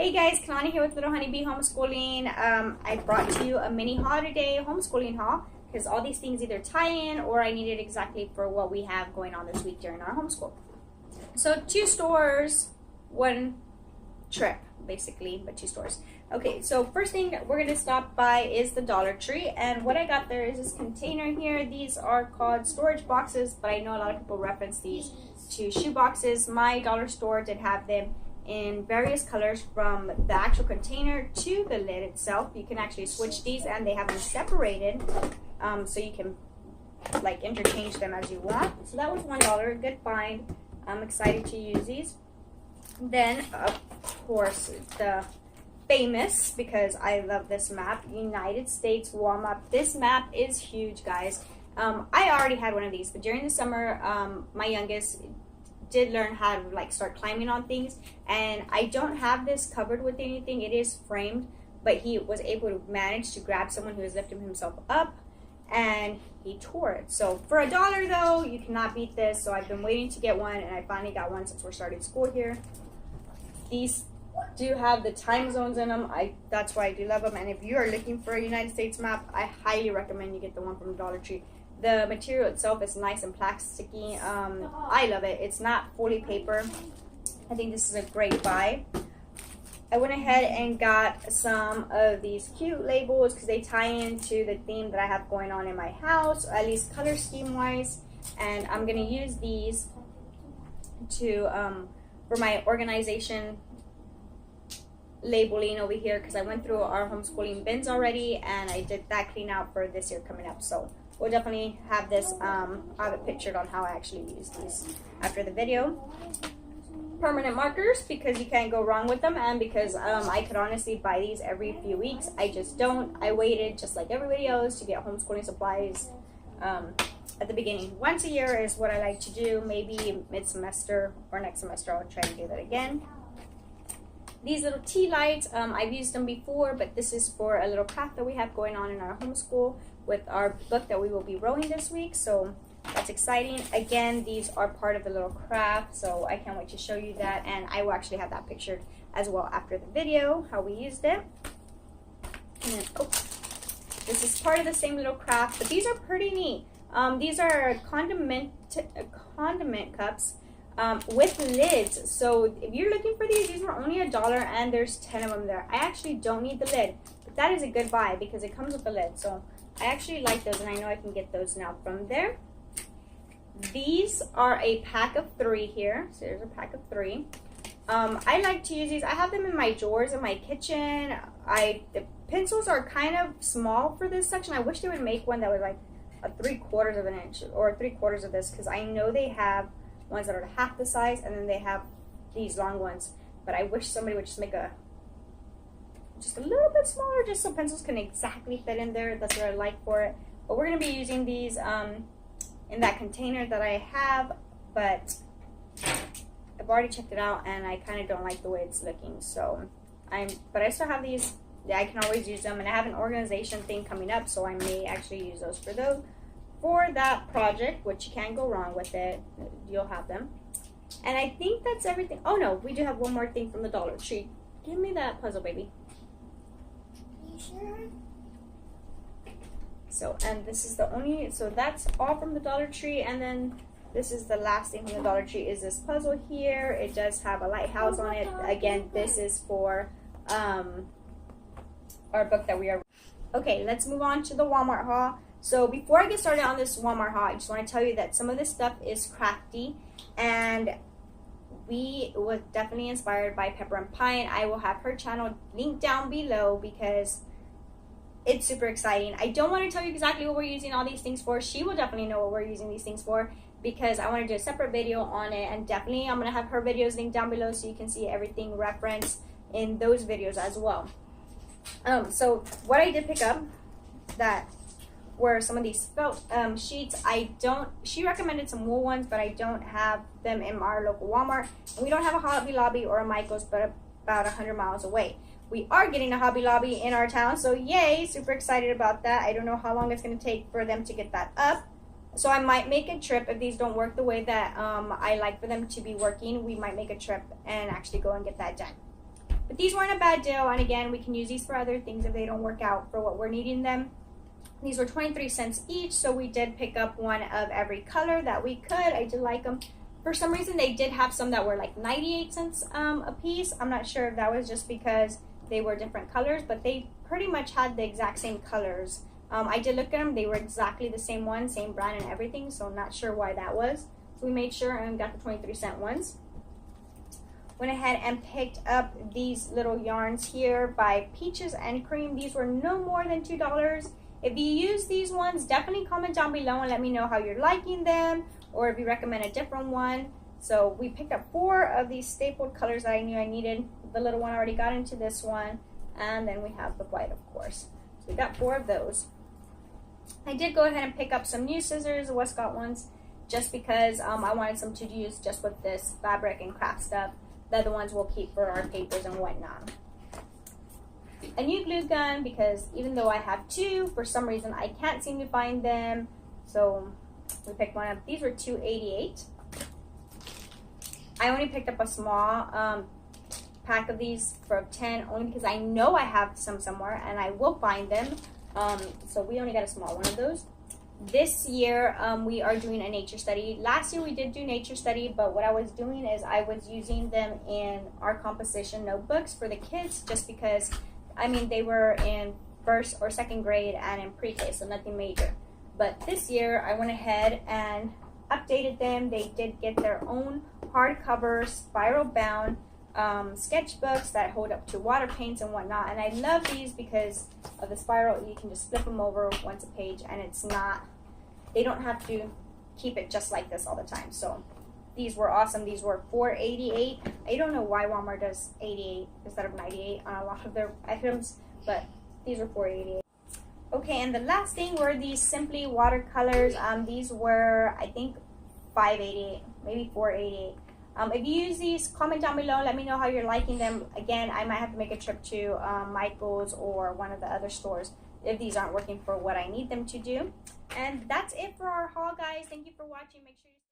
Hey guys, Kalani here with Little Honeybee Homeschooling. I brought to you a mini holiday homeschooling haul because all these things either tie in or I need it exactly for what we have going on this week during our homeschool. So 2 stores, 1 trip basically, but 2 stores. Okay, so first thing we're going to stop by is the Dollar Tree, and what I got there is this container here. These are called storage boxes, but I know a lot of people reference these to shoe boxes. My dollar store did have them in various colors, from the actual container to the lid itself. You can actually switch these, and they have them separated, so you can like interchange them as you want. So that was $1, a good find. I'm excited to use these. Then of course the famous, because I love this map, United States wall map. This map is huge, guys. I already had one of these, but during the summer my youngest did learn how to like start climbing on things, and I don't have this covered with anything. It is framed, but he was able to manage to grab someone who was lifting himself up, and he tore it. So for $1 though, you cannot beat this. So I've been waiting to get one, and I finally got one since we're starting school here. These do have the time zones in them. That's why I do love them. And if you are looking for a United States map, I highly recommend you get the one from Dollar Tree. The material itself is nice and plasticky. I love it. It's not fully paper. I think this is a great buy. I went ahead and got some of these cute labels because they tie into the theme that I have going on in my house, at least color scheme wise. And I'm going to use these to for my organization labeling over here, because I went through our homeschooling bins already, and I did that clean out for this year coming up. So we'll definitely have this, I'll have it pictured on how I actually use these after the video. Permanent markers, because you can't go wrong with them, and because I could honestly buy these every few weeks. I just don't. I waited, just like everybody else, to get homeschooling supplies at the beginning. Once a year is what I like to do. Maybe mid-semester or next semester I'll try to do that again. These little tea lights, I've used them before, but this is for a little craft that we have going on in our homeschool with our book that we will be rowing this week. So that's exciting. Again, these are part of the little craft, so I can't wait to show you that, and I will actually have that pictured as well after the video, how we used it. And then, oh, this is part of the same little craft, but these are pretty neat. These are condiment cups with lids. So if you're looking for these were only $1, and there's 10 of them there. I actually don't need the lid, but that is a good buy because it comes with a lid. So I actually like those, and I know I can get those now from there. These are a pack of 3 here. So there's a pack of 3. I like to use these. I have them in my drawers in my kitchen. The pencils are kind of small for this section. I wish they would make one that was like a 3/4 of an inch or 3/4 of this, because I know they have ones that are half the size, and then they have these long ones. But I wish somebody would just make just a little bit smaller, just so pencils can exactly fit in there. That's what I like for it. But we're going to be using these in that container that I have, but I've already checked it out, and I kind of don't like the way it's looking. So but I still have these. Yeah, I can always use them, and I have an organization thing coming up, so I may actually use those for that project, which you can't go wrong with it. You'll have them. And I think that's everything. Oh no, we do have one more thing from the Dollar Tree. Give me that puzzle, baby. You sure? So, and this is the only, so that's all from the Dollar Tree, and then this is the last thing from the Dollar Tree is this puzzle here. It does have a lighthouse on it. Again, this is for our book that we are. Okay, let's move on to the Walmart haul. So before I get started on this Walmart haul, I just want to tell you that some of this stuff is crafty, and we was definitely inspired by Pepper and Pine. I will have her channel linked down below because it's super exciting. I don't want to tell you exactly what we're using all these things for. She will definitely know what we're using these things for, because I want to do a separate video on it, and definitely I'm going to have her videos linked down below so you can see everything referenced in those videos as well. So what I did pick up that were some of these felt sheets. She recommended some wool ones, but I don't have them in our local Walmart. And we don't have a Hobby Lobby or a Michael's, but about 100 miles away. We are getting a Hobby Lobby in our town, so yay, super excited about that. I don't know how long it's going to take for them to get that up. So I might make a trip if these don't work the way that I like for them to be working. We might make a trip and actually go and get that done. But these weren't a bad deal, and again, we can use these for other things if they don't work out for what we're needing them. These were 23 cents each, so we did pick up one of every color that we could. I did like them. For some reason, they did have some that were like 98 cents a piece. I'm not sure if that was just because they were different colors, but they pretty much had the exact same colors. I did look at them. They were exactly the same one, same brand and everything, so I'm not sure why that was. So we made sure and got the 23-cent ones. Went ahead and picked up these little yarns here by Peaches and Cream. These were no more than $2. If you use these ones, definitely comment down below and let me know how you're liking them, or if you recommend a different one. So we picked up 4 of these stapled colors that I knew I needed. The little one already got into this one, and then we have the white, of course. So we got 4 of those. I did go ahead and pick up some new scissors, the Westcott ones, just because I wanted some to use just with this fabric and craft stuff. The other ones we'll keep for our papers and whatnot. A new glue gun, because even though I have 2, for some reason I can't seem to find them. So we picked one up. These were $2.88. I only picked up a small pack of these for 10, only because I know I have some somewhere and I will find them. So we only got a small one of those. This year we are doing a nature study. Last year we did do nature study, but what I was doing is I was using them in our composition notebooks for the kids, just because, I mean, they were in 1st or 2nd grade and in pre-K, so nothing major. But this year I went ahead and updated them. They did get their own hardcover, spiral bound sketchbooks that hold up to water paints and whatnot, and I love these because of the spiral. You can just flip them over once a page, and it's not, they don't have to keep it just like this all the time. So these were awesome. These were $4.88. I don't know why Walmart does 88 instead of 98 on a lot of their items, but these were $4.88. Okay, and the last thing were these Simply watercolors. These were, I think, $5.88, maybe $4.88. If you use these, comment down below. Let me know how you're liking them. Again, I might have to make a trip to Michael's or one of the other stores if these aren't working for what I need them to do. And that's it for our haul, guys. Thank you for watching. Make sure you